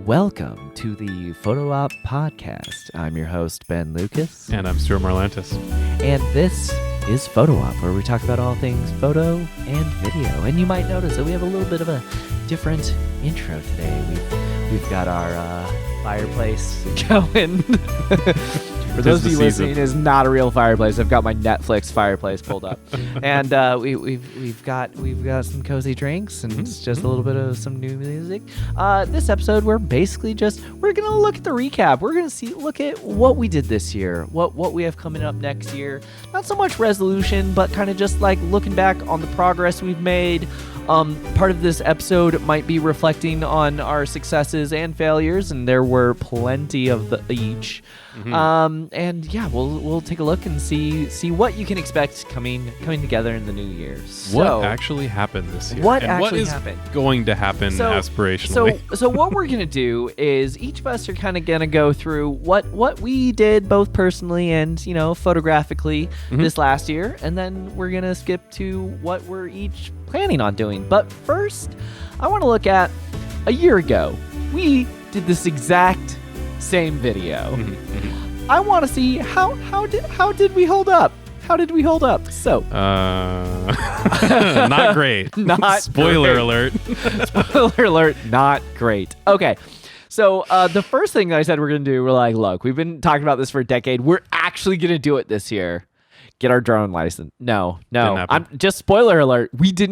Welcome to the Photo Op Podcast. I'm your host, Ben Lucas. And I'm Stuart Marlantis. And this is Photo Op, where we talk about all things photo and video. And you might notice that we have a little bit of a different intro today. We've got our fireplace going. For those of you listening, is not a real fireplace. I've got my Netflix fireplace pulled up, and we've got some cozy drinks, and it's just a little bit of some new music. This episode, we're gonna look at the recap. We're gonna look at what we did this year, what we have coming up next year. Not so much resolution, but kind of just like looking back on the progress we've made. Part of this episode might be reflecting on our successes and failures, and there were plenty of each. And yeah, we'll take a look and see what you can expect coming together in the new year. So, what actually happened this year? What happened? Going to happen aspirationally? So what we're gonna do is each of us are kind of gonna go through what we did both personally and photographically this last year, and then we're gonna skip to what we're each planning on doing. But first, I want to look at a year ago. We did this exact same video. I want to see how did we hold up? How did we hold up? So, not great. Not Spoiler great. alert. Spoiler alert, not great. Okay. So, the first thing that I said we're going to do, we're like, look, we've been talking about this for a decade. We're actually going to do it this year. Get our drone license. No. I'm just spoiler alert. We did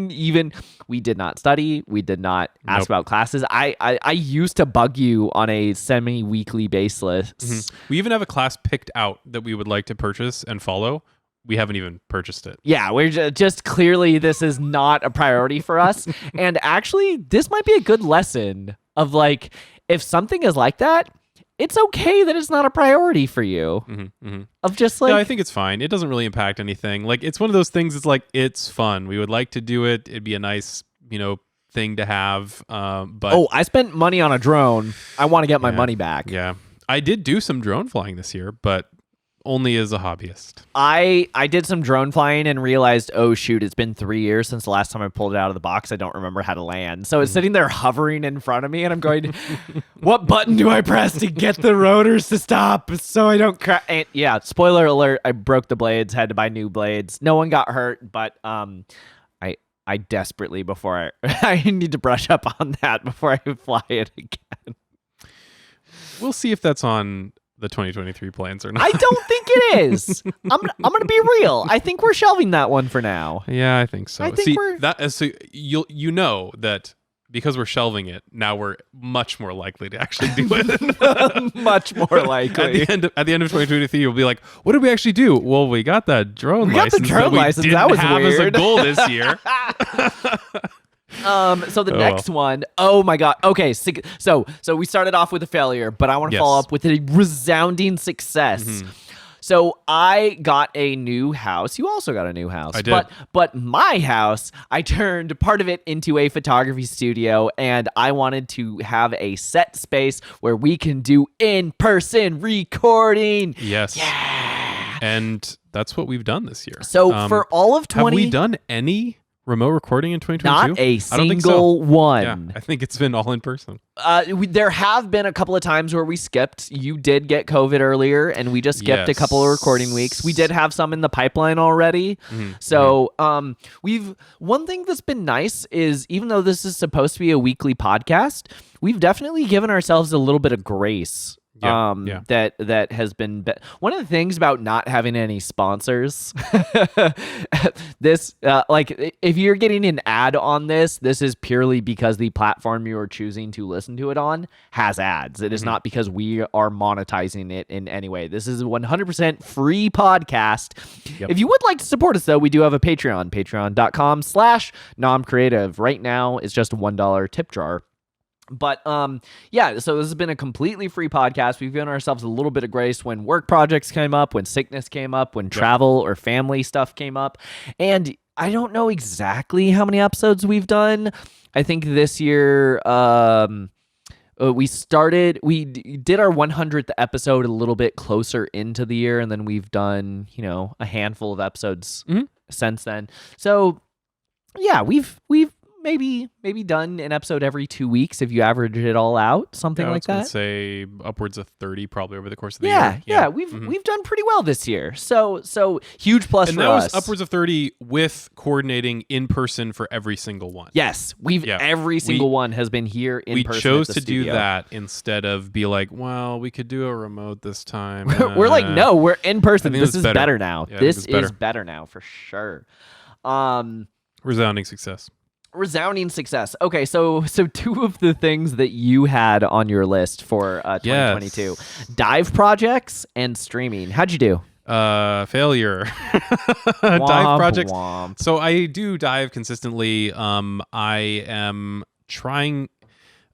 not study. We did not ask about classes. I used to bug you on a semi-weekly basis. We even have a class picked out that we would like to purchase and follow. We haven't even purchased it. Yeah, we're just clearly this is not a priority for us. And actually, this might be a good lesson of like, if something is like that, it's okay that it's not a priority for you. Of just like, I think it's fine. It doesn't really impact anything. Like, it's one of those things. It's like, it's fun. We would like to do it. It'd be a nice, thing to have. But I spent money on a drone. I want to get my money back. Yeah, I did do some drone flying this year, but only as a hobbyist. I did some drone flying and realized, oh shoot, it's been 3 years since the last time I pulled it out of the box. I don't remember how to land. So it's sitting there hovering in front of me, and I'm going, what button do I press to get the rotors to stop so I don't crash? And yeah, spoiler alert, I broke the blades, had to buy new blades. No one got hurt, but I desperately I need to brush up on that before I fly it again. We'll see if that's on the 2023 plans or not. I don't think it is. I'm gonna be real. I think we're shelving that one for now. Yeah, I think so. I think you know that because we're shelving it now, we're much more likely to actually do it. Much more likely. At the end of 2023, you'll be like, "What did we actually do?" Well, we got that drone license. That was have weird. As a goal this year. So the next one, oh my God. Okay, so we started off with a failure, but I want to follow up with a resounding success. So I got a new house. You also got a new house. I did. But my house, I turned part of it into a photography studio, and I wanted to have a set space where we can do in-person recording. Yes. Yeah. And that's what we've done this year. So for all of 20... Have we done any remote recording in 2022? Not a single one. Yeah, I think it's been all in person. There have been a couple of times where we skipped. You did get COVID earlier, and we just skipped a couple of recording weeks. We did have some in the pipeline already. So one thing that's been nice is, even though this is supposed to be a weekly podcast, we've definitely given ourselves a little bit of grace. That has been one of the things about not having any sponsors. This if you're getting an ad on this is purely because the platform you are choosing to listen to it on has ads. It is not because we are monetizing it in any way. This is a 100% free podcast. If you would like to support us, though, we do have a Patreon, patreon.com/nomcreative. Right now it's just a $1 tip jar. But so this has been a completely free podcast. We've given ourselves a little bit of grace when work projects came up, when sickness came up, when travel or family stuff came up. And I don't know exactly how many episodes we've done. I think this year we did our 100th episode a little bit closer into the year, and then we've done, a handful of episodes since then. So yeah, we've maybe done an episode every 2 weeks if you average it all out, something like I that. would say upwards of 30 probably over the course of the Yeah, year. yeah, we've done pretty well this year. So huge plus and for that us. was upwards of 30 with coordinating in person for every single one. Yes, every single one has been here in person. We chose at the to studio. do that instead of be like, well, we could do a remote this time. We're like, no, we're in person. This is better. better now. Yeah, this is better now for sure. Resounding success. Resounding success. Okay, so two of the things that you had on your list for 2022, dive projects and streaming. How'd you do? Failure. Dive projects. Womp. So I do dive consistently. I am trying.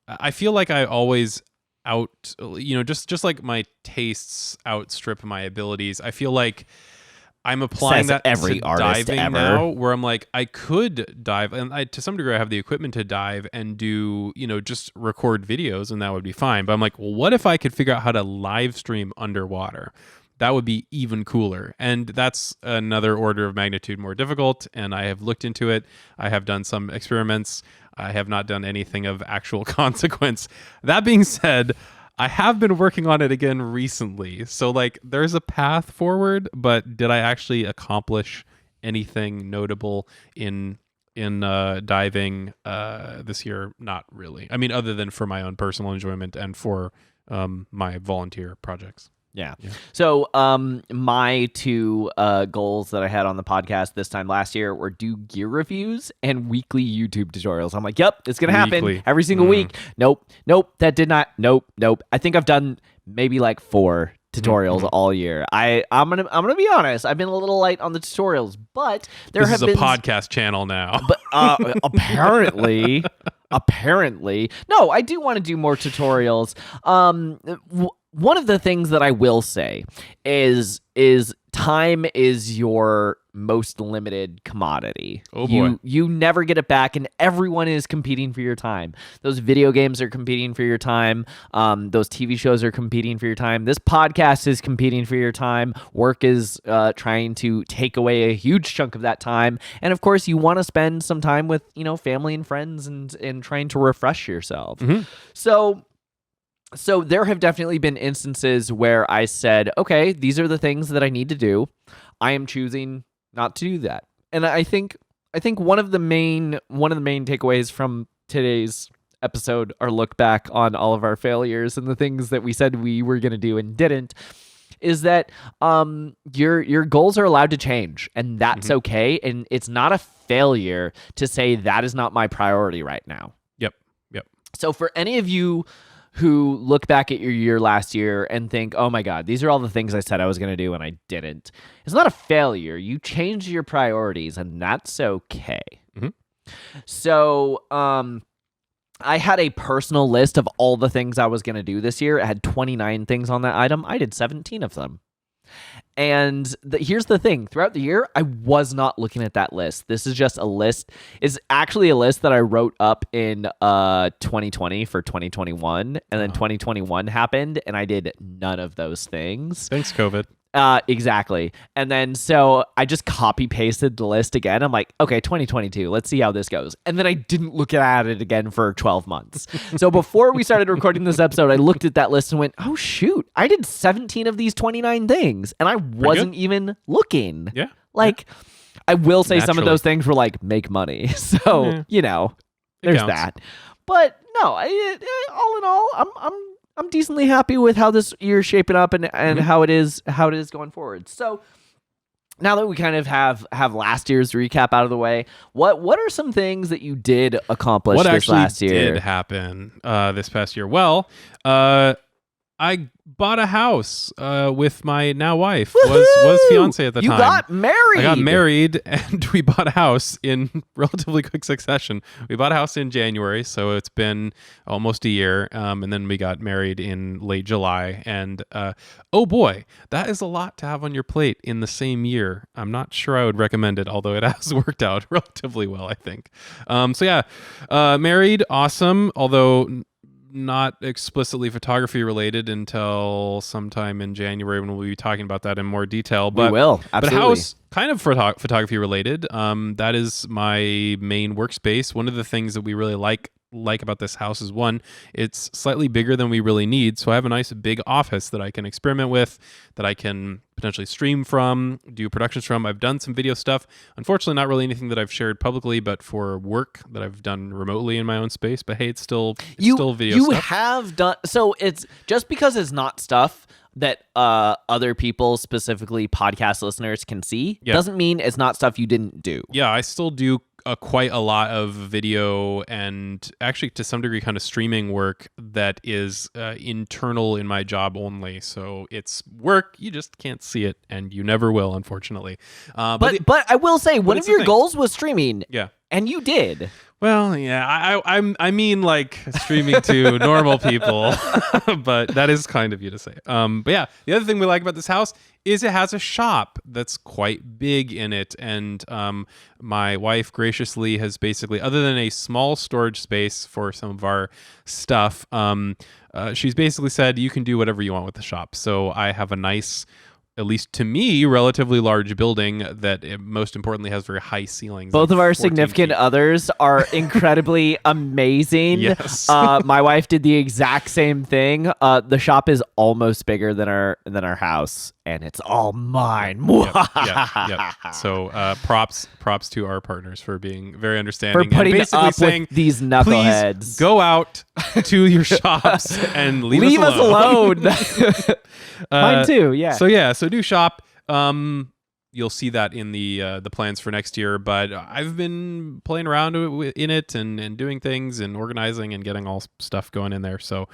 I feel like I always just like my tastes outstrip my abilities. I feel like I'm applying that every to artist diving ever. now, where I'm like, I could dive, and to some degree, I have the equipment to dive and do, just record videos, and that would be fine. But I'm like, well, what if I could figure out how to live stream underwater? That would be even cooler. And that's another order of magnitude more difficult. And I have looked into it. I have done some experiments. I have not done anything of actual consequence. That being said, I have been working on it again recently. So there's a path forward, but did I actually accomplish anything notable in diving this year? Not really. I mean, other than for my own personal enjoyment and for my volunteer projects. Yeah. So my two goals that I had on the podcast this time last year were do gear reviews and weekly YouTube tutorials. I'm like, yep, it's going to happen every single week. Nope. That did not. Nope. I think I've done maybe 4 tutorials all year. I'm gonna be honest. I've been a little light on the tutorials, but this is a podcast channel now. But apparently, no, I do want to do more tutorials. One of the things that I will say is time is your most limited commodity. Oh boy. You never get it back, and everyone is competing for your time. Those video games are competing for your time. Those TV shows are competing for your time. This podcast is competing for your time. Work is trying to take away a huge chunk of that time. And of course, you want to spend some time with, family and friends and trying to refresh yourself. Mm-hmm. So there have definitely been instances where I said, okay, these are the things that I need to do. I am choosing not to do that. And I think one of the main takeaways from today's episode, our look back on all of our failures and the things that we said we were going to do and didn't, is that your goals are allowed to change, and that's okay. And it's not a failure to say that is not my priority right now. Yep. So for any of you who look back at your year last year and think, oh my God, these are all the things I said I was going to do and I didn't. It's not a failure. You changed your priorities, and that's okay. Mm-hmm. So I had a personal list of all the things I was going to do this year. It had 29 things on that item. I did 17 of them. And here's the thing. Throughout the year, I was not looking at that list. This is just a list. It's actually a list that I wrote up in 2020 for 2021. And then 2021 happened, and I did none of those things. Thanks, COVID. Exactly. And then so I just copy pasted the list again. I'm like, okay, 2022, let's see how this goes. And then I didn't look at it again for 12 months. So before we started recording this episode, I looked at that list and went, oh shoot, I did 17 of these 29 things and I wasn't even looking. Yeah. I will say some of those things were make money. So, there's that. But no, all in all, I'm decently happy with how this year's shaping up and how it is going forward. So now that we kind of have last year's recap out of the way, what are some things that you did accomplish this last year? What actually did happen this past year? Well, I bought a house with my now wife, was fiance at the time. You got married. I got married, and we bought a house in relatively quick succession. We bought a house in January, so it's been almost a year, and then we got married in late July. And oh boy, that is a lot to have on your plate in the same year. I'm not sure I would recommend it, although it has worked out relatively well, I think. So yeah, married, awesome, although not explicitly photography related until sometime in January when we'll be talking about that in more detail. But we will, absolutely. But house, kind of photography related. That is my main workspace. One of the things that we really like about this house is, one, it's slightly bigger than we really need. So I have a nice big office that I can experiment with, that I can potentially stream from, do productions from. I've done some video stuff. Unfortunately, not really anything that I've shared publicly, but for work that I've done remotely in my own space. But hey, it's still video stuff. You have done, so it's just because it's not stuff that other people, specifically podcast listeners, can see, doesn't mean it's not stuff you didn't do. Yeah, I still do quite a lot of video and actually to some degree kind of streaming work that is internal in my job only. So it's work, you just can't see it, and you never will, unfortunately. But I will say, one of your goals was streaming. Yeah. And you did. Well, yeah, I mean like streaming to normal people, but that is kind of you to say. But yeah, the other thing we like about this house is it has a shop that's quite big in it, and my wife graciously has basically, other than a small storage space for some of our stuff, she's basically said you can do whatever you want with the shop. So I have a nice, at least to me, relatively large building that most importantly has very high ceilings. Both of our significant others are incredibly amazing. Yes. My wife did the exact same thing. The shop is almost bigger than our house, and it's all mine. Yep. So props to our partners for being very understanding, for putting and basically up saying, with these knuckleheads. Please go out to your shops and leave us alone. Mine too. Yeah. So do shop. You'll see that in the plans for next year. But I've been playing around in it and doing things and organizing and getting all stuff going in there. So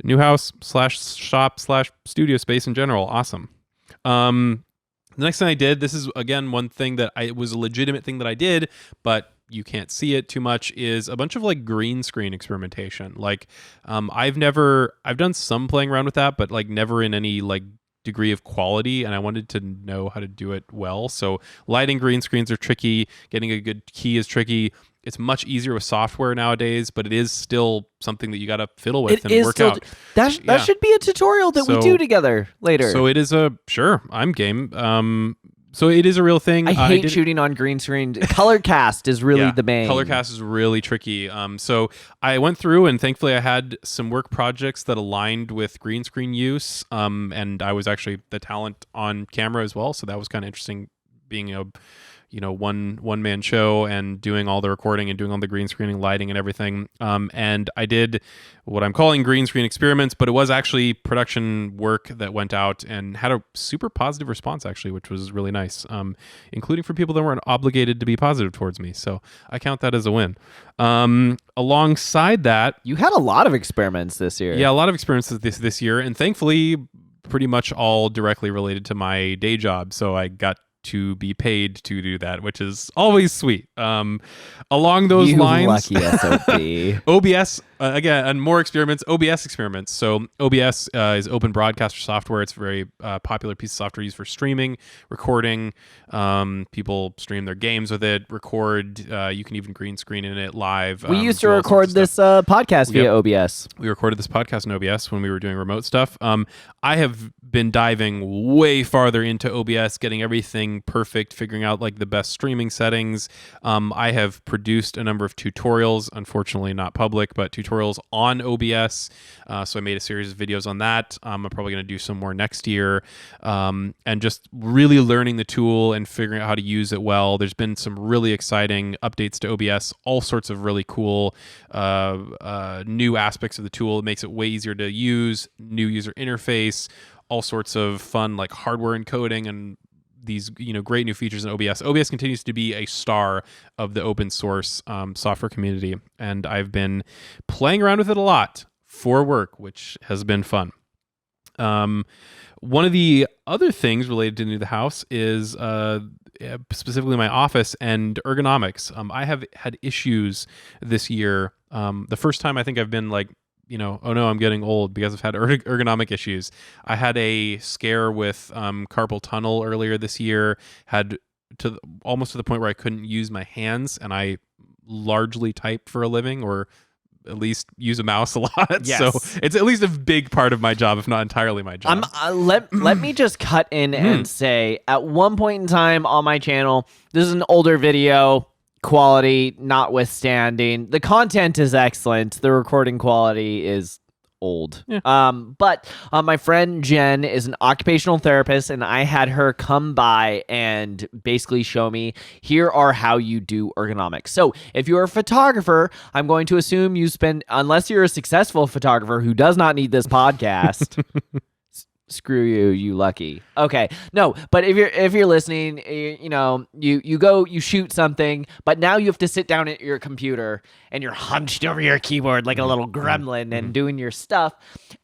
new house / shop / studio space in general. Awesome. The next thing I did, this is again one thing that it was a legitimate thing that I did, but you can't see it too much, is a bunch of like green screen experimentation. Like I've done some playing around with that, but like never in any like degree of quality, and I wanted to know how to do it well. So lighting green screens are tricky, getting a good key is tricky. It's much easier with software nowadays, but it is still something that you got to fiddle with and work out. That should be a tutorial that we do together later. So it is sure, I'm game. So it is a real thing. I hate shooting on green screen. Color cast is really the main. Color cast is really tricky. So I went through, and thankfully I had some work projects that aligned with green screen use. And I was actually the talent on camera as well. So that was kind of interesting, being a one man show and doing all the recording and doing all the green screening, lighting and everything. And I did what I'm calling green screen experiments, but it was actually production work that went out and had a super positive response, actually, which was really nice, including for people that weren't obligated to be positive towards me. So I count that as a win. Alongside that, you had a lot of experiments this year. Yeah, a lot of experiences this year, and thankfully pretty much all directly related to my day job. So I got to be paid to do that, which is always sweet. Along those lines, lucky SOB. OBS again, and more experiments. OBS experiments. So OBS is open broadcaster software. It's a very popular piece of software used for streaming, recording. People stream their games with it. Record. You can even green screen in it live. We used to record this podcast via OBS. We recorded this podcast in OBS when we were doing remote stuff. I have been diving way farther into OBS, getting everything perfect, figuring out like the best streaming settings. I have produced a number of tutorials, unfortunately not public, but tutorials on OBS. So I made a series of videos on that. I'm probably going to do some more next year, and just really learning the tool and figuring out how to use it well. There's been some really exciting updates to OBS, all sorts of really cool new aspects of the tool. It makes it way easier to use, new user interface, all sorts of fun like hardware encoding and these great new features in OBS. OBS continues to be a star of the open source software community, and I've been playing around with it a lot for work, which has been fun. One of the other things related to the house is specifically my office and ergonomics. I have had issues this year. The first time I think I've been like, oh no, I'm getting old because I've had ergonomic issues. I had a scare with carpal tunnel earlier this year, had almost to the point where I couldn't use my hands, and I largely type for a living, or at least use a mouse a lot. Yes. So it's at least a big part of my job, if not entirely my job. Let me just cut in and say, at one point in time on my channel, this is an older video, quality notwithstanding. The content is excellent. The recording quality is old. Yeah. But my friend Jen is an occupational therapist, and I had her come by and basically show me, here are how you do ergonomics. So if you're a photographer, I'm going to assume you spend, unless you're a successful photographer who does not need this podcast. Screw you, you lucky. Okay, no, but if you're listening, you go, you shoot something, but now you have to sit down at your computer and you're hunched over your keyboard like a little gremlin and doing your stuff,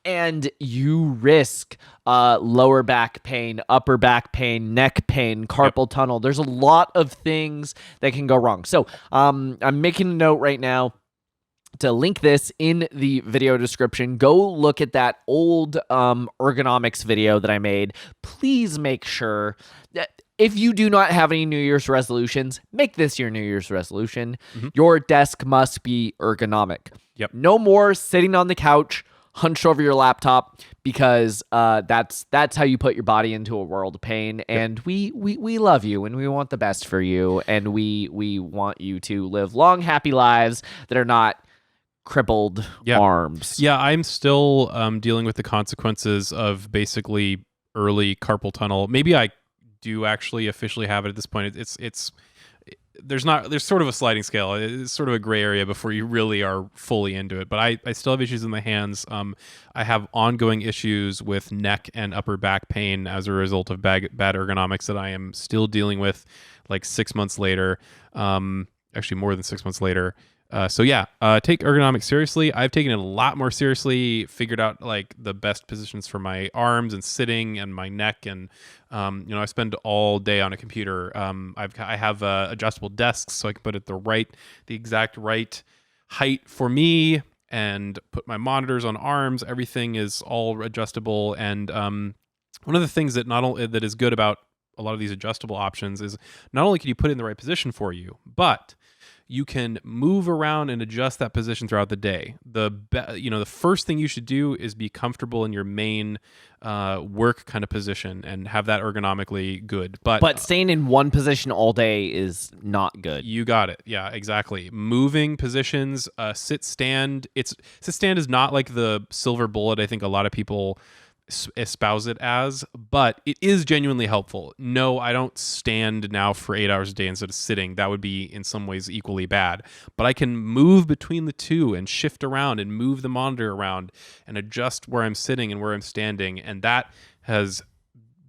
and you risk lower back pain, upper back pain, neck pain, carpal tunnel. There's a lot of things that can go wrong. So I'm making a note right now to link this in the video description. Go look at that old ergonomics video that I made. Please make sure that if you do not have any New Year's resolutions, make this your New Year's resolution. Your desk must be ergonomic. Yep. No more sitting on the couch, hunched over your laptop, because that's how you put your body into a world of pain. And we love you, and we want the best for you, and we want you to live long, happy lives that are not crippled arms. Yeah, I'm still dealing with the consequences of basically early carpal tunnel. Maybe I do actually officially have it at this point. There's sort of a sliding scale. It's sort of a gray area before you really are fully into it. But I still have issues in my hands. I have ongoing issues with neck and upper back pain as a result of bad ergonomics that I am still dealing with, like 6 months later. Actually, more than 6 months later. Take ergonomics seriously. I've taken it a lot more seriously, figured out like the best positions for my arms and sitting and my neck. And, I spend all day on a computer. I have adjustable desks, so I can put it the exact right height for me and put my monitors on arms. Everything is all adjustable. And one of the things that that is good about a lot of these adjustable options is not only can you put it in the right position for you, but you can move around and adjust that position throughout the day. The first thing you should do is be comfortable in your main work kind of position and have that ergonomically good. But staying in one position all day is not good. You got it. Yeah, exactly. Moving positions, sit stand. Sit stand is not like the silver bullet I think a lot of people espouse it as, but it is genuinely helpful. No, I don't stand now for 8 hours a day instead of sitting. That would be in some ways equally bad. But I can move between the two and shift around and move the monitor around and adjust where I'm sitting and where I'm standing. And that has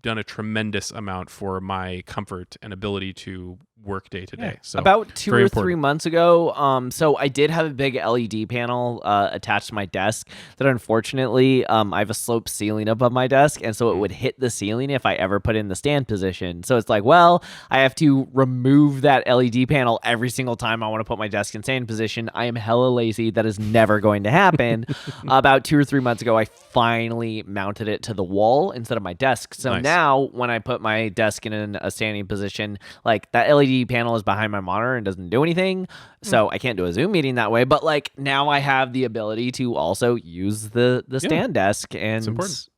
done a tremendous amount for my comfort and ability to work day to day. So about 2 or 3 months ago, so I did have a big LED panel attached to my desk that unfortunately I have a sloped ceiling above my desk, and so it would hit the ceiling if I ever put in the stand position. So it's like, well, I have to remove that LED panel every single time I want to put my desk in stand position. I am hella lazy. That is never going to happen. About 2 or 3 months ago, I finally mounted it to the wall instead of my desk. So now when I put my desk in a standing position, like that LED panel is behind my monitor and doesn't do anything, so I can't do a Zoom meeting that way. But like now I have the ability to also use the stand desk, and it's important.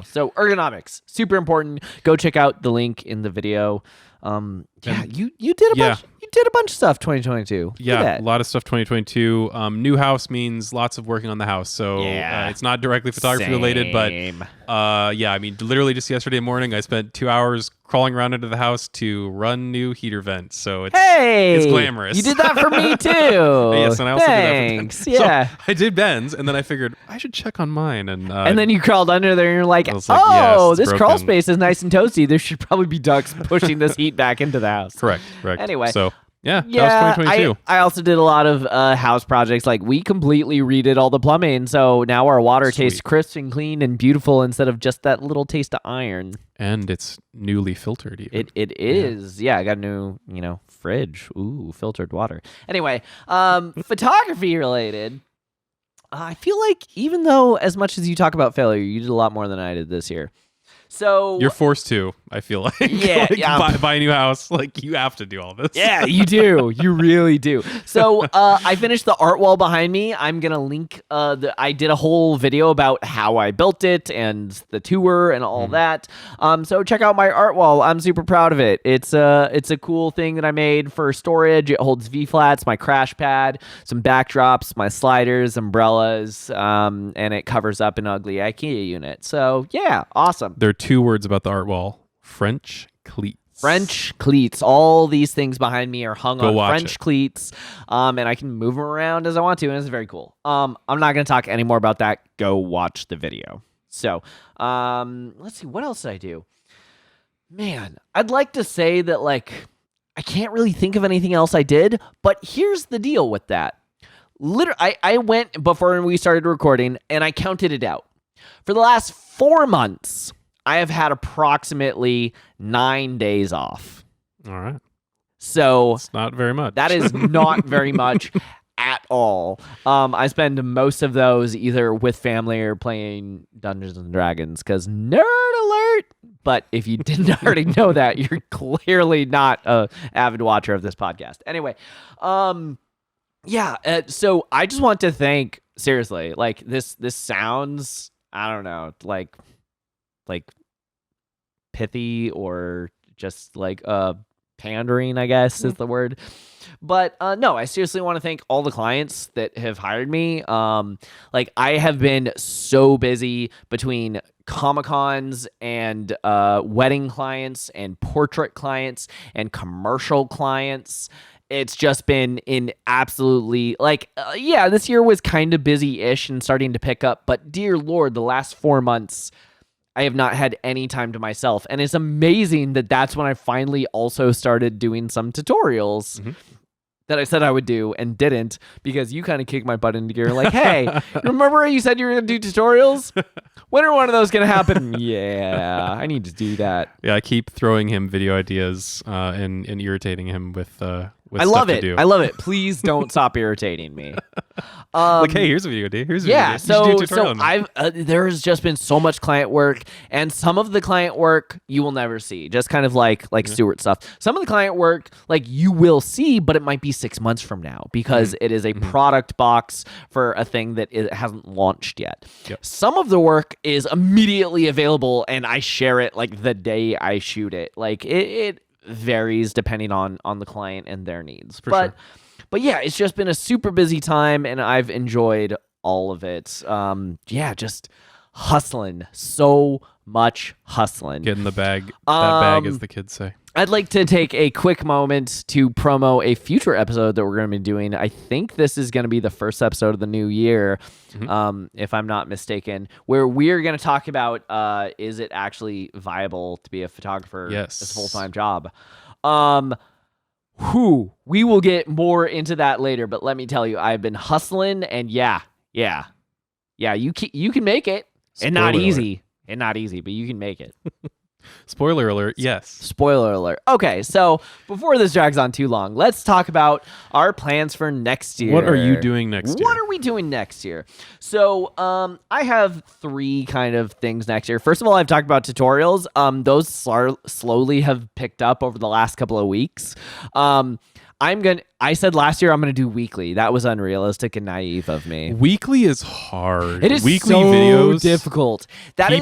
So ergonomics, super important. Go check out the link in the video. You did a bunch. You did a bunch of stuff 2022. Yeah, a lot of stuff 2022. New house means lots of working on the house. So it's not directly photography related, but I mean, literally just yesterday morning, I spent 2 hours crawling around into the house to run new heater vents. So it's glamorous. You did that for me too. Yes, and I also did that for Thanks. Yeah. So I did Ben's, and then I figured I should check on mine, and then you crawled under there, and you're like, this broken. crawl space is nice and toasty. There should probably be ducks pushing this heat back into the house. Correct. Anyway. So that was 2022. I also did a lot of house projects. Like we completely redid all the plumbing, so now our water tastes crisp and clean and beautiful instead of just that little taste of iron. And it's newly filtered even. It is. Yeah, I got a new, fridge. Ooh, filtered water. Anyway, photography related. I feel like even though as much as you talk about failure, you did a lot more than I did this year. So You're forced to, I feel like. Yeah, yeah. Buy a new house. Like, you have to do all this. Yeah, you do. You really do. So I finished the art wall behind me. I'm gonna link. I did a whole video about how I built it and the tour and all that. So check out my art wall. I'm super proud of it. It's a cool thing that I made for storage. It holds V flats, my crash pad, some backdrops, my sliders, umbrellas, and it covers up an ugly IKEA unit. So yeah, awesome. There are 2 words about the art wall: French cleats. French cleats. All these things behind me are hung on watch French it. cleats, and I can move them around as I want to, and it's very cool. I'm not going to talk any more about that. Go watch the video. So, let's see. What else did I do? Man, I'd like to say that, like, I can't really think of anything else I did, but here's the deal with that. Literally, I went before we started recording, and I counted it out. For the last 4 months, I have had approximately 9 days off. All right. So It's not very much. that is not very much at all. I spend most of those either with family or playing Dungeons and Dragons, because nerd alert. But if you didn't already know that, you're clearly not a avid watcher of this podcast. Anyway, so I just want to thank, seriously, like this sounds, I don't know, like pithy or just like pandering, I guess is the word. But no, I seriously want to thank all the clients that have hired me. Like, I have been so busy between Comic-Cons and wedding clients and portrait clients and commercial clients. It's just been in absolutely, like, this year was kind of busy-ish and starting to pick up, but dear Lord, the last 4 months, I have not had any time to myself. And it's amazing that that's when I finally also started doing some tutorials that I said I would do and didn't, because you kind of kicked my butt into gear. Like, hey, remember you said you were going to do tutorials? When are one of those going to happen? Yeah, I need to do that. Yeah, I keep throwing him video ideas and irritating him with I stuff love to it. do. I love it. Please don't stop irritating me. Like, hey, here's a video idea. Here's a video idea. You should do a So tutorial on that. I've there's just been so much client work, and some of the client work you will never see. Just kind of like Stuart stuff. Some of the client work, like, you will see, but it might be 6 months from now, because it is a product box for a thing that it hasn't launched yet. Yep. Some of the work is immediately available, and I share it like the day I shoot it. Like, it varies depending on the client and their needs. Sure. But yeah, it's just been a super busy time, and I've enjoyed all of it. Just hustling. So much hustling. Get in the bag. That bag, as the kids say. I'd like to take a quick moment to promo a future episode that we're going to be doing. I think this is going to be the first episode of the new year, if I'm not mistaken, where we're going to talk about, is it actually viable to be a photographer as a full-time job? We will get more into that later, but let me tell you, I've been hustling, and yeah, you can make it. And not easy, but you can make it. Spoiler alert, yes. Spoiler alert. Okay, so before this drags on too long, let's talk about our plans for next year. What are you doing next year? What are we doing next year? So I have 3 kind of things next year. First of all, I've talked about tutorials. Those slowly have picked up over the last couple of weeks. I said last year I'm going to do weekly. That was unrealistic and naive of me. Weekly is hard. It is weekly so videos difficult. That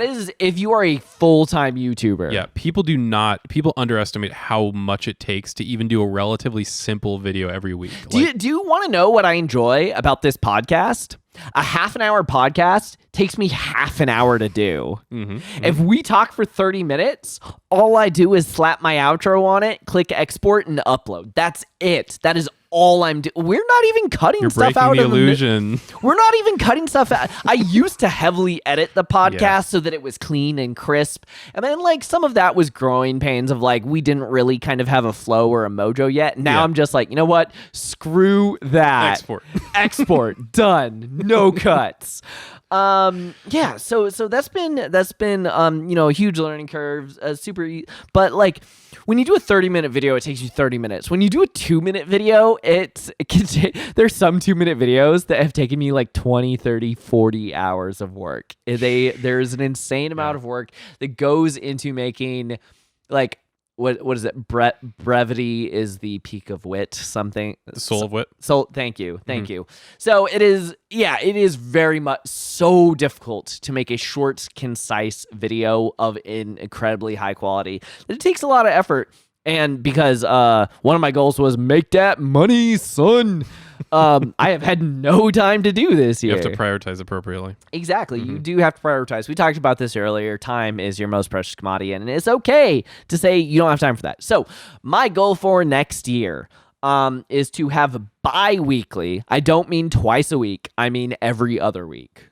is if you are a full-time YouTuber. Yeah, people underestimate how much it takes to even do a relatively simple video every week. Do you want to know what I enjoy about this podcast? A half-an-hour podcast takes me half an hour to do. If we talk for 30 minutes, all I do is slap my outro on it, click export, and upload. That's it. That is all I'm doing. We're not even cutting stuff out You're breaking of the illusion. We're not even cutting stuff out. I used to heavily edit the podcast so that it was clean and crisp. And then, like, some of that was growing pains of, like, we didn't really kind of have a flow or a mojo yet. Now I'm just like, you know what? Screw that. Export. Export. Done. No cuts. Yeah, so that's been a huge learning curve, but like when you do a 30-minute video, it takes you 30 minutes. When you do a 2-minute video, there's some 2-minute videos that have taken me like 20, 30, 40 hours of work. There's an insane amount of work that goes into making like what is it? Brevity is the peak of wit. Something. The soul of wit. So thank you. So it is very much so difficult to make a short, concise video of an incredibly high quality. It takes a lot of effort. And because one of my goals was make that money, son. I have had no time to do this year. You have to prioritize appropriately. Exactly. You do have to prioritize. We talked about this earlier. Time is your most precious commodity, and it's okay to say you don't have time for that. So my goal for next year is to have bi-weekly. I don't mean twice a week. I mean every other week.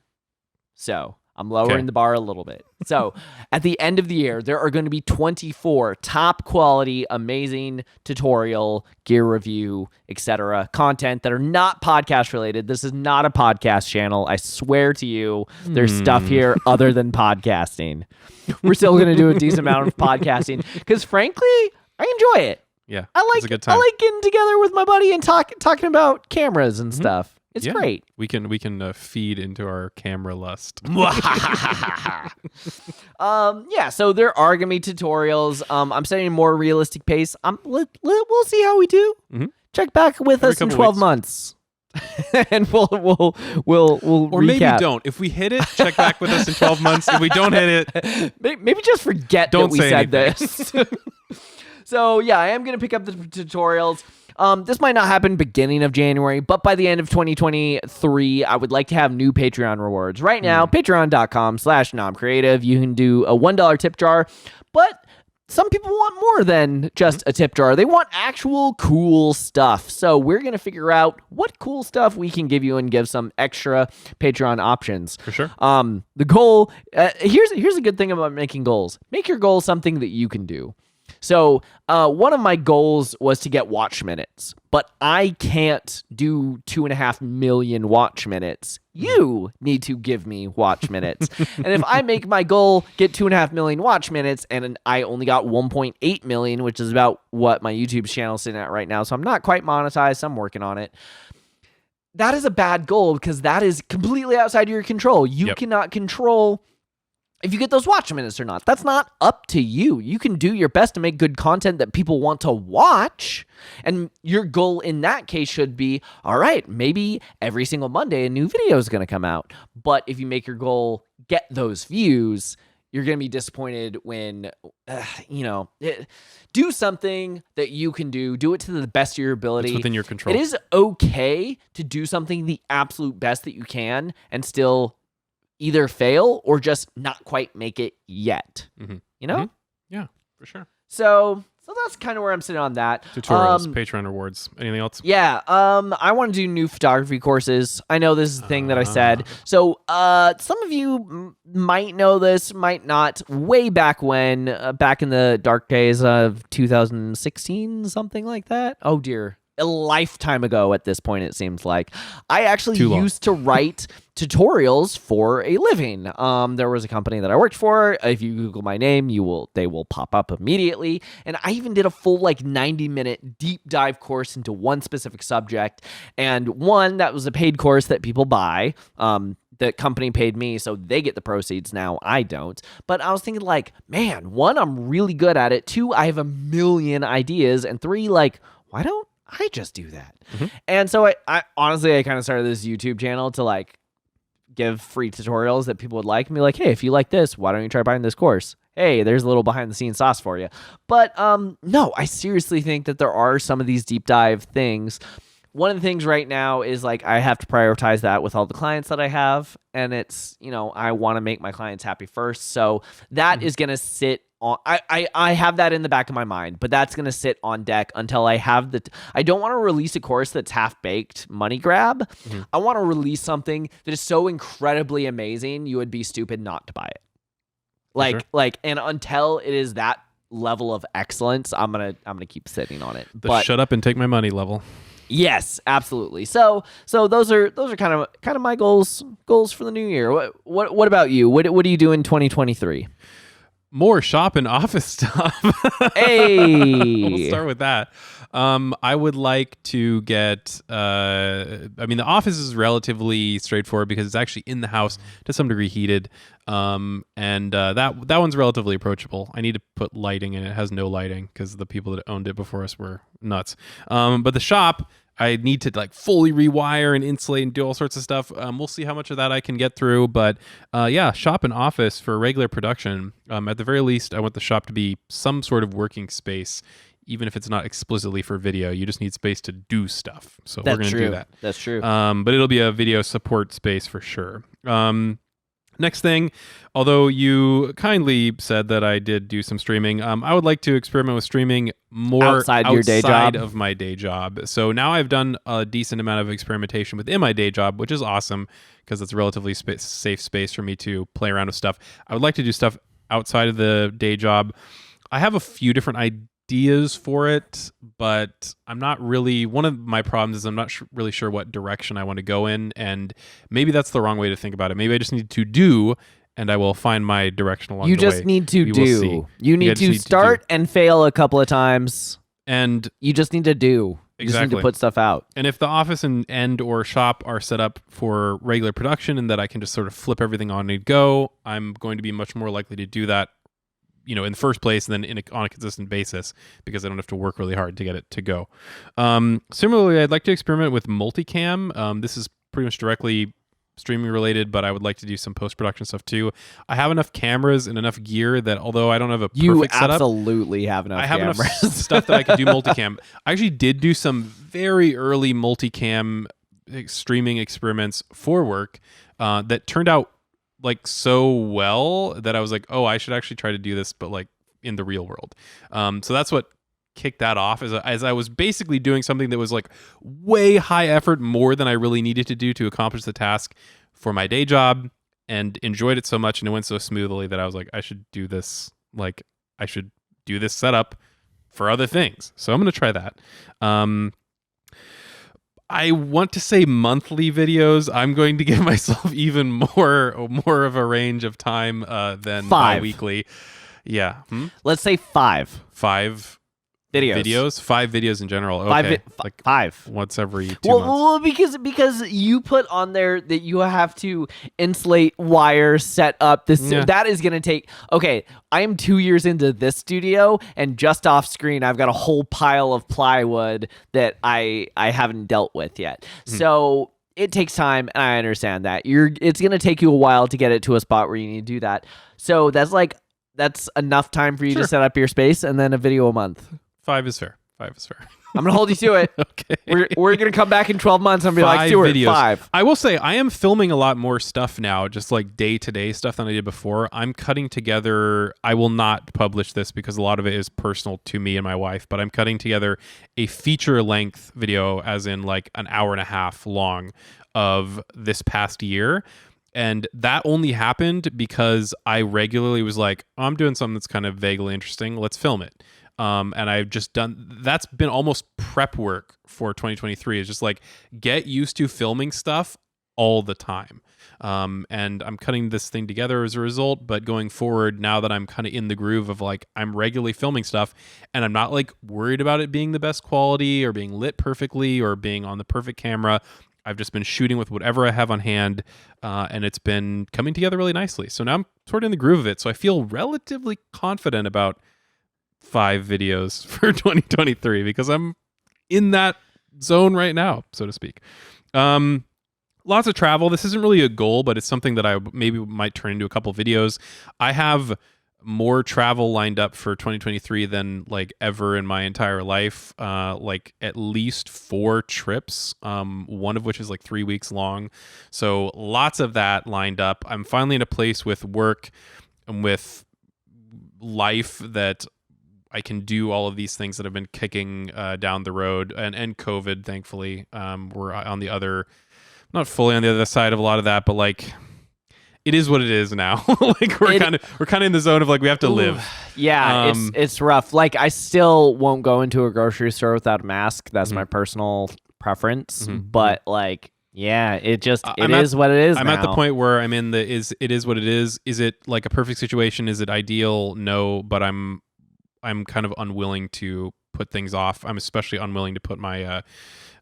So I'm lowering the bar a little bit. So at the end of the year, there are going to be 24 top quality, amazing tutorial, gear review, etc. content that are not podcast related. This is not a podcast channel. I swear to you, there's stuff here other than podcasting. We're still going to do a decent amount of podcasting because frankly, I enjoy it. Yeah, it's a good time. I like getting together with my buddy and talking about cameras and stuff. It's great. We can feed into our camera lust. So there are gonna be tutorials. I'm setting a more realistic pace. We'll see how we do. Mm-hmm. Check back with us in 12 months. And we'll or recap. Maybe don't. If we hit it, check back with us in 12 months. If we don't hit it, maybe just forget that we said this. So yeah, I am gonna pick up the tutorials. This might not happen beginning of January, but by the end of 2023, I would like to have new Patreon rewards. Right now, patreon.com/nomcreative. You can do a $1 tip jar, but some people want more than just a tip jar. They want actual cool stuff. So we're going to figure out what cool stuff we can give you and give some extra Patreon options. For sure. The goal, here's a good thing about making goals. Make your goal something that you can do. So one of my goals was to get watch minutes, but I can't do 2.5 million watch minutes. You need to give me watch minutes. And if I make my goal get 2.5 million watch minutes and I only got 1.8 million, which is about what my YouTube channel is sitting at right now, so I'm not quite monetized. I'm working on it. That is a bad goal because that is completely outside of your control. You cannot control if you get those watch minutes or not. That's not up to you. You can do your best to make good content that people want to watch. And your goal in that case should be, all right, maybe every single Monday a new video is going to come out. But if you make your goal get those views, you're going to be disappointed when, do something that you can do. Do it to the best of your ability. It's within your control. It is okay to do something the absolute best that you can and still either fail or just not quite make it yet. Mm-hmm. You know? Mm-hmm. Yeah, for sure. So that's kind of where I'm sitting on that. Tutorials, Patreon rewards. Anything else? Yeah. I want to do new photography courses. I know this is the thing that I said. So some of you might know this, might not. Way back when, back in the dark days of 2016, something like that. Oh dear. A lifetime ago at this point, it seems like. I actually used to write tutorials for a living. There was a company that I worked for. If you Google my name, they will pop up immediately. And I even did a full 90-minute deep dive course into one specific subject. And one that was a paid course that people buy. The company paid me, so they get the proceeds now. I don't. But I was thinking man, one, I'm really good at it. Two, I have a million ideas. And three, why don't I just do that? Mm-hmm. And so I honestly kind of started this YouTube channel to give free tutorials that people would like and be like, hey, if you like this, why don't you try buying this course? Hey, there's a little behind the scenes sauce for you. But no, I seriously think that there are some of these deep dive things. One of the things right now is I have to prioritize that with all the clients that I have. And it's, I want to make my clients happy first. So that is going to sit on, I have that in the back of my mind, but that's going to sit on deck until I have I don't want to release a course that's half-baked money grab. Mm-hmm. I want to release something that is so incredibly amazing, you would be stupid not to buy it. And until it is that level of excellence, I'm gonna keep sitting on it. But shut up and take my money level. Yes, absolutely. So those are kind of my goals for the new year. What about you? What do you do in 2023? More shop and office stuff. We'll Hey. start with that. I would like to get. I mean, the office is relatively straightforward because it's actually in the house to some degree heated, and that one's relatively approachable. I need to put lighting in. It has no lighting because the people that owned it before us were nuts. But the shop, I need to like fully rewire and insulate and do all sorts of stuff. We'll see how much of that I can get through. But yeah, shop and office for regular production. At the very least, I want the shop to be some sort of working space, even if it's not explicitly for video. You just need space to do stuff. So we're going to do that. That's true. But it'll be a video support space for sure. Next thing, although you kindly said that I did do some streaming, I would like to experiment with streaming more outside your day job of my day job. So now I've done a decent amount of experimentation within my day job, which is awesome because it's a relatively safe space for me to play around with stuff. I would like to do stuff outside of the day job. I have a few different ideas for it, but I'm not really, one of my problems is I'm not really sure what direction I want to go in, and maybe that's the wrong way to think about it. Maybe I just need to do, and I will find my direction along the way. You just need to do. You need to start and fail a couple of times, and you just need to do. You just need to put stuff out. And if the office and or shop are set up for regular production and that I can just sort of flip everything on and go, I'm going to be much more likely to do that, in the first place, and then on a consistent basis, because I don't have to work really hard to get it to go. Similarly, I'd like to experiment with multicam. This is pretty much directly streaming related, but I would like to do some post-production stuff too. I have enough cameras and enough gear that although I don't have a perfect setup, absolutely have enough. I have cameras. enough stuff that I could do multicam. I actually did do some very early multicam streaming experiments for work that turned out like so well that I was like, oh, I should actually try to do this, but like in the real world. So that's what kicked that off, as I was basically doing something that was like way high effort, more than I really needed to do to accomplish the task for my day job, and enjoyed it so much and it went so smoothly that I was like, I should do this. Like I should do this setup for other things. So I'm going to try that. I want to say monthly videos. I'm going to give myself even more of a range of time than bi-weekly. Yeah. Let's say 5. 5 videos. 5 videos in general. Okay. Like 5 once every 2 months. Well, because you put on there that you have to insulate, wire, set up this. Yeah. That is going to take. Okay, I am 2 years into this studio, and just off screen, I've got a whole pile of plywood that I haven't dealt with yet. So it takes time, and I understand that. It's going to take you a while to get it to a spot where you need to do that. So that's enough time for you to set up your space, and then a video a month. 5 is fair. I'm going to hold you to it. Okay. We're going to come back in 12 months and be like, Stuart, videos. 5. I will say I am filming a lot more stuff now, just like day-to-day stuff than I did before. I'm cutting together, I will not publish this because a lot of it is personal to me and my wife, but I'm cutting together a feature-length video, as in like an hour and a half long, of this past year. And that only happened because I regularly was like, oh, I'm doing something that's kind of vaguely interesting. Let's film it. And I've just that's been almost prep work for 2023. It's just like, get used to filming stuff all the time. And I'm cutting this thing together as a result, but going forward, now that I'm kind of in the groove of like, I'm regularly filming stuff and I'm not like worried about it being the best quality or being lit perfectly or being on the perfect camera. I've just been shooting with whatever I have on hand, and it's been coming together really nicely. So now I'm sort of in the groove of it. So I feel relatively confident about 5 videos for 2023 because I'm in that zone right now, so to speak. Lots of travel. This isn't really a goal, but it's something that I maybe might turn into a couple videos. I have more travel lined up for 2023 than like ever in my entire life. Like at least 4 trips, one of which is like 3 weeks long. So lots of that lined up. I'm finally in a place with work and with life that I can do all of these things that have been kicking down the road, and COVID, thankfully, we're on the other, not fully on the other side of a lot of that, but like it is what it is now. Like we're kind of in the zone of like we have to live. Yeah, it's rough. Like I still won't go into a grocery store without a mask. That's my personal preference, Mhm. but like, yeah, it I'm is what it is. I'm now. at the point where I'm in the it is what it is. Is it like a perfect situation? Is it ideal? No, but I'm kind of unwilling to put things off. I'm especially unwilling to put my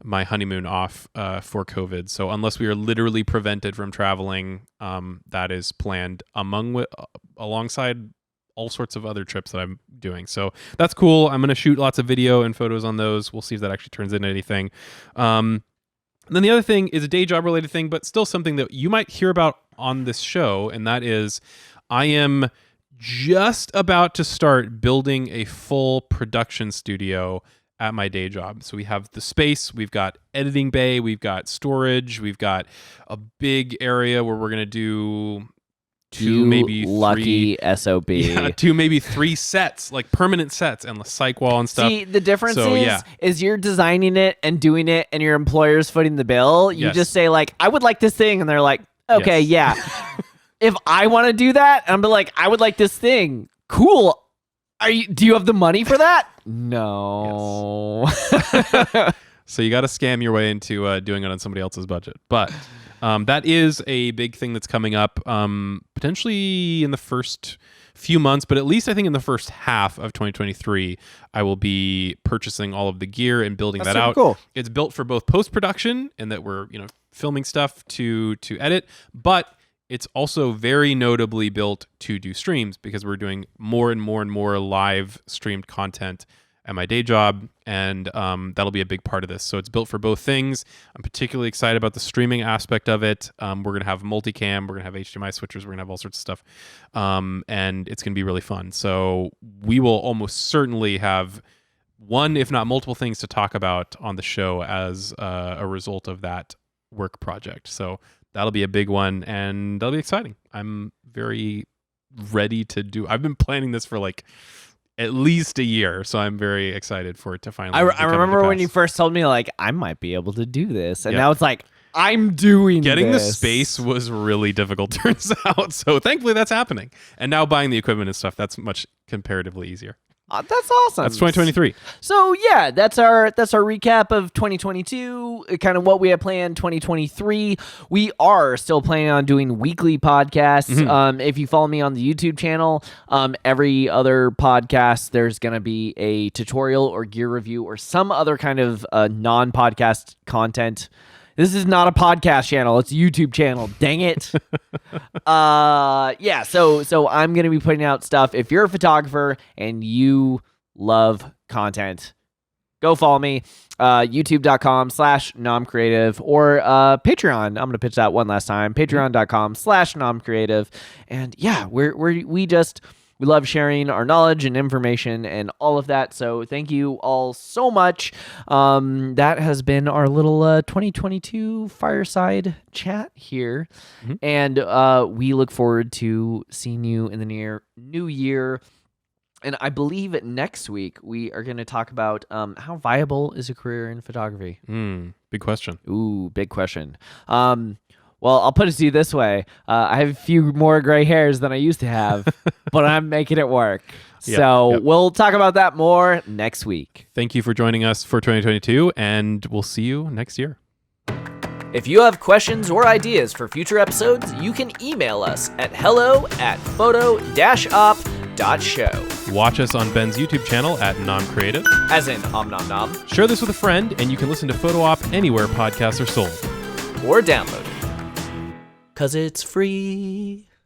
my honeymoon off for COVID. So unless we are literally prevented from traveling, that is planned alongside all sorts of other trips that I'm doing. So that's cool. I'm going to shoot lots of video and photos on those. We'll see if that actually turns into anything. And then the other thing is a day job related thing, but still something that you might hear about on this show. And that is I am just about to start building a full production studio at my day job. So we have the space, we've got editing bay, we've got storage, we've got a big area where we're going to do two, maybe lucky three, SOB. Yeah, two, maybe three sets, like permanent sets and the psych wall and stuff. See, the difference So, is you're designing it and doing it and your employer's footing the bill. You Yes. just say like, I would like this thing. And they're like, okay, Yes. yeah. If I want to do that, I'm like, I would like this thing. Cool. Do you have the money for that? No. So you got to scam your way into doing it on somebody else's budget. But that is a big thing that's coming up potentially in the first few months, but at least I think in the first half of 2023, I will be purchasing all of the gear and building that out. Cool. It's built for both post-production and that we're, filming stuff to edit, but it's also very notably built to do streams because we're doing more and more and more live streamed content at my day job, and that'll be a big part of this. So it's built for both things. I'm particularly excited about the streaming aspect of it. We're going to have multicam, we're going to have HDMI switchers, we're going to have all sorts of stuff, and it's going to be really fun. So we will almost certainly have one, if not multiple things to talk about on the show as a result of that work project. So that'll be a big one, and that'll be exciting. I'm very ready to do. I've been planning this for like at least a year, so I'm very excited for it to finally. I remember when you first told me like I might be able to do this, and Yeah. now it's like I'm doing. Getting the this. space was really difficult, turns out. So thankfully that's happening, and now buying the equipment and stuff, that's much comparatively easier. That's awesome. That's 2023. So yeah, that's our recap of 2022, kind of what we have planned 2023. We are still planning on doing weekly podcasts. Mm-hmm. If you follow me on the YouTube channel, every other podcast there's going to be a tutorial or gear review or some other kind of non-podcast content. This is not a podcast channel. It's a YouTube channel. Dang it. Yeah, so I'm going to be putting out stuff. If you're a photographer and you love content, go follow me. YouTube.com/nomcreative or Patreon. I'm going to pitch that one last time. Patreon.com/nomcreative. And yeah, we love sharing our knowledge and information and all of that. So thank you all so much. That has been our little 2022 Fireside Chat here. Mm-hmm. And we look forward to seeing you in the new year. And I believe next week we are going to talk about how viable is a career in photography. Big question. Ooh, big question. Well, I'll put it to you this way. I have a few more gray hairs than I used to have, but I'm making it work. So we'll talk about that more next week. Thank you for joining us for 2022, and we'll see you next year. If you have questions or ideas for future episodes, you can email us at hello@photo-op.show. Watch us on Ben's YouTube channel at NomCreative. As in om nom nom. Share this with a friend, and you can listen to Photo Op anywhere podcasts are sold. Or download it. 'Cause it's free.